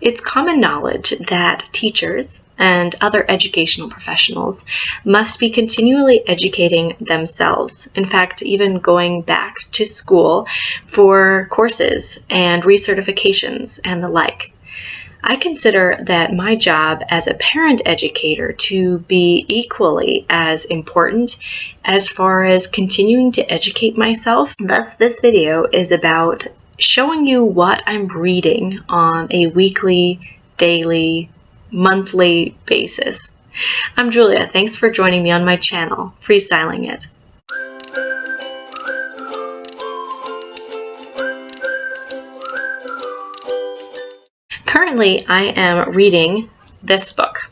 It's common knowledge that teachers and other educational professionals must be continually educating themselves. In fact, even going back to school for courses and recertifications and the like. I consider that my job as a parent educator to be equally as important as far as continuing to educate myself. Thus, this video is about showing you what I'm reading on a weekly, daily, monthly basis. I'm Julia. Thanks for joining me on my channel, Freestyling It. Currently, I am reading this book,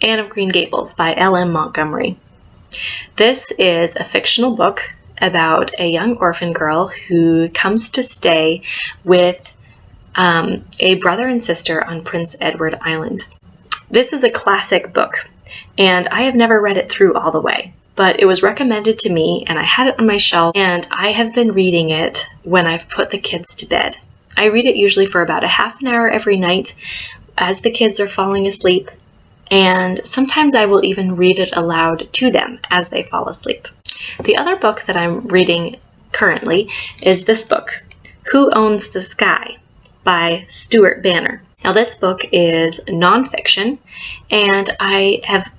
Anne of Green Gables by L.M. Montgomery. This is a fictional book about a young orphan girl who comes to stay with a brother and sister on Prince Edward Island. This is a classic book, and I have never read it through all the way, but it was recommended to me and I had it on my shelf, and I have been reading it when I've put the kids to bed. I read it usually for about a half an hour every night as the kids are falling asleep, and sometimes I will even read it aloud to them as they fall asleep. The other book that I'm reading currently is this book, Who Owns the Sky by Stuart Banner. Now this book is nonfiction, and I have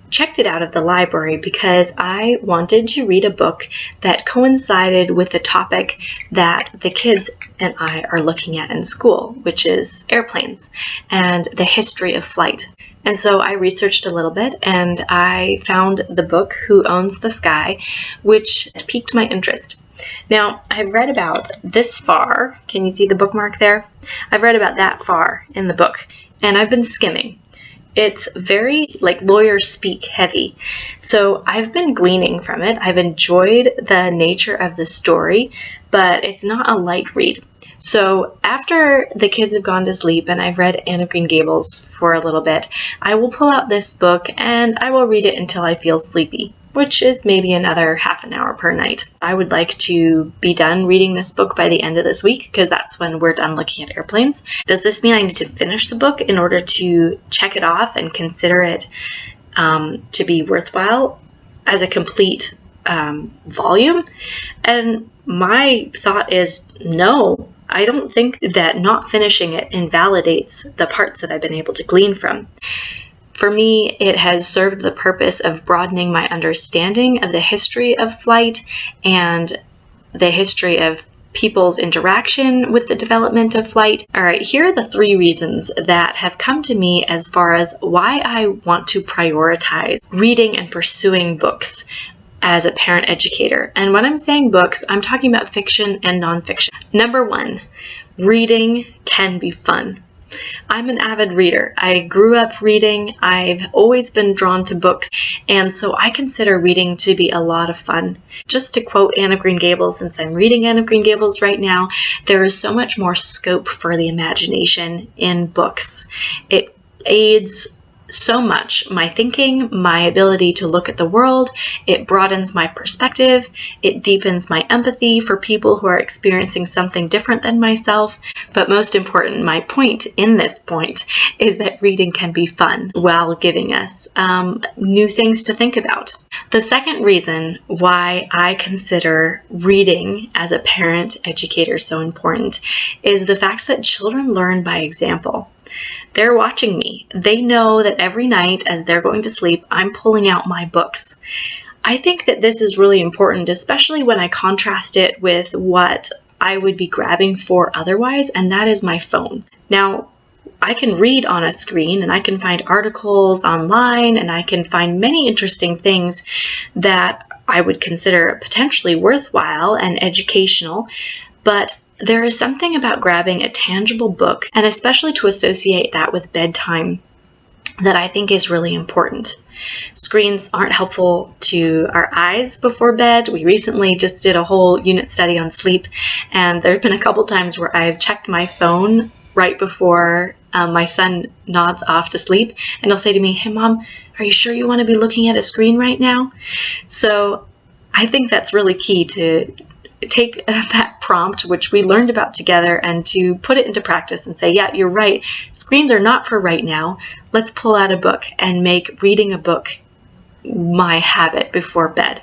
checked it out of the library because I wanted to read a book that coincided with the topic that the kids and I are looking at in school, which is airplanes and the history of flight. And so I researched a little bit and I found the book Who Owns the Sky, which piqued my interest. Now, I've read about this far. Can you see the bookmark there? I've read about that far in the book, and I've been skimming. It's very lawyer speak heavy. So I've been gleaning from it. I've enjoyed the nature of the story, but it's not a light read. So after the kids have gone to sleep and I've read Anne of Green Gables for a little bit, I will pull out this book and I will read it until I feel sleepy, which is maybe another half an hour per night. I would like to be done reading this book by the end of this week because that's when we're done looking at airplanes. Does this mean I need to finish the book in order to check it off and consider it to be worthwhile as a complete volume? And my thought is no. I don't think that not finishing it invalidates the parts that I've been able to glean from. For me, it has served the purpose of broadening my understanding of the history of flight and the history of people's interaction with the development of flight. All right, here are the 3 reasons that have come to me as far as why I want to prioritize reading and pursuing books as a parent educator. And when I'm saying books, I'm talking about fiction and nonfiction. Number 1, reading can be fun. I'm an avid reader. I grew up reading. I've always been drawn to books, and so I consider reading to be a lot of fun. Just to quote Anne of Green Gables, since I'm reading Anne of Green Gables right now, there is so much more scope for the imagination in books. It aids so much my thinking, my ability to look at the world. It broadens my perspective. It deepens my empathy for people who are experiencing something different than myself. But most important, my point in this point is that reading can be fun while giving us new things to think about. The second reason why I consider reading as a parent educator so important is the fact that children learn by example. They're watching me. They know that every night as they're going to sleep, I'm pulling out my books. I think that this is really important, especially when I contrast it with what I would be grabbing for otherwise, and that is my phone. Now, I can read on a screen and I can find articles online and I can find many interesting things that I would consider potentially worthwhile and educational, but there is something about grabbing a tangible book, and especially to associate that with bedtime, that I think is really important. Screens aren't helpful to our eyes before bed. We recently just did a whole unit study on sleep, and there's been a couple times where I've checked my phone right before my son nods off to sleep, and he'll say to me, "Hey Mom, are you sure you want to be looking at a screen right now?" So I think that's really key to take that prompt, which we learned about together, and to put it into practice and say, yeah, you're right. Screens are not for right now. Let's pull out a book and make reading a book my habit before bed.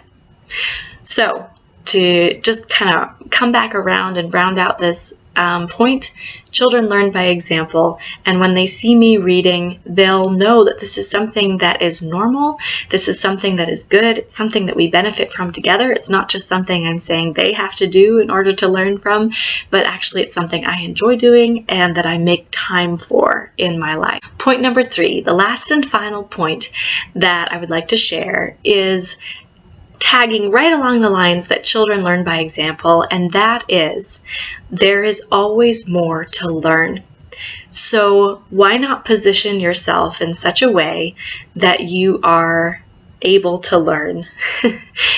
So to just kind of come back around and round out this point, children learn by example, and when they see me reading, they'll know that this is something that is normal, this is something that is good, it's something that we benefit from together. It's not just something I'm saying they have to do in order to learn from, but actually it's something I enjoy doing and that I make time for in my life. Point number 3, the last and final point that I would like to share, is tagging right along the lines that children learn by example, and that is, there is always more to learn. So why not position yourself in such a way that you are able to learn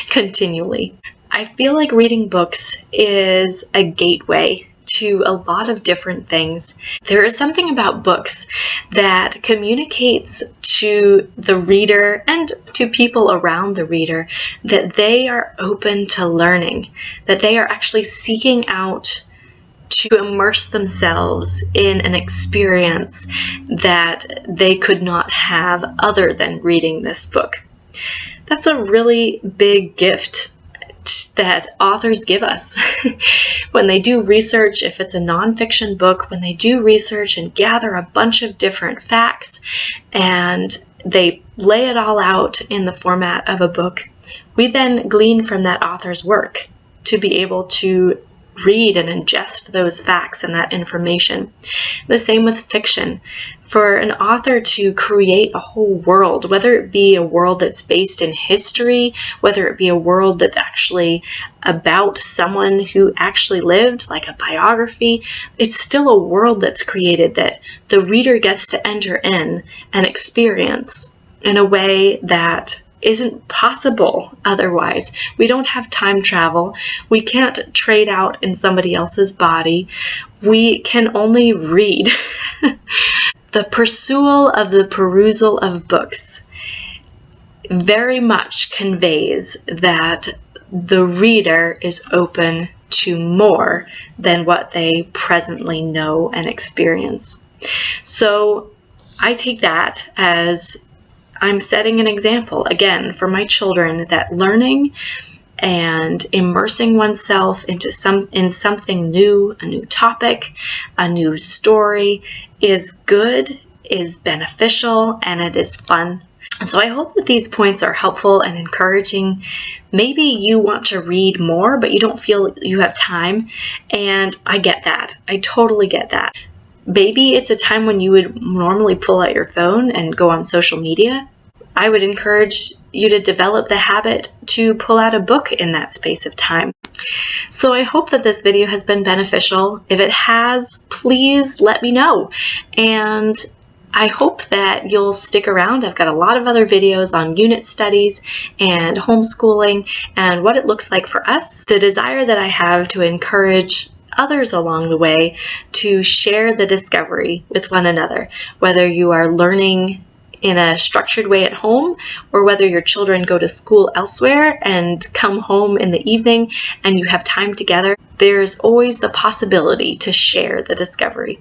continually? I feel like reading books is a gateway to a lot of different things. There is something about books that communicates to the reader and to people around the reader that they are open to learning, that they are actually seeking out to immerse themselves in an experience that they could not have other than reading this book. That's a really big gift that authors give us. When they do research, if it's a nonfiction book, when they do research and gather a bunch of different facts and they lay it all out in the format of a book, we then glean from that author's work to be able to read and ingest those facts and that information. The same with fiction. For an author to create a whole world, whether it be a world that's based in history, whether it be a world that's actually about someone who actually lived, like a biography, it's still a world that's created that the reader gets to enter in and experience in a way that isn't possible otherwise. We don't have time travel. We can't trade out in somebody else's body. We can only read. The pursuit of the perusal of books very much conveys that the reader is open to more than what they presently know and experience. So I take that as I'm setting an example, again, for my children, that learning and immersing oneself into something new, a new topic, a new story, is good, is beneficial, and it is fun. So I hope that these points are helpful and encouraging. Maybe you want to read more, but you don't feel you have time, and I get that. I totally get that. Maybe it's a time when you would normally pull out your phone and go on social media. I would encourage you to develop the habit to pull out a book in that space of time. So I hope that this video has been beneficial. If it has, please let me know. And I hope that you'll stick around. I've got a lot of other videos on unit studies and homeschooling and what it looks like for us. The desire that I have to encourage others along the way to share the discovery with one another, whether you are learning in a structured way at home or whether your children go to school elsewhere and come home in the evening and you have time together. There's always the possibility to share the discovery.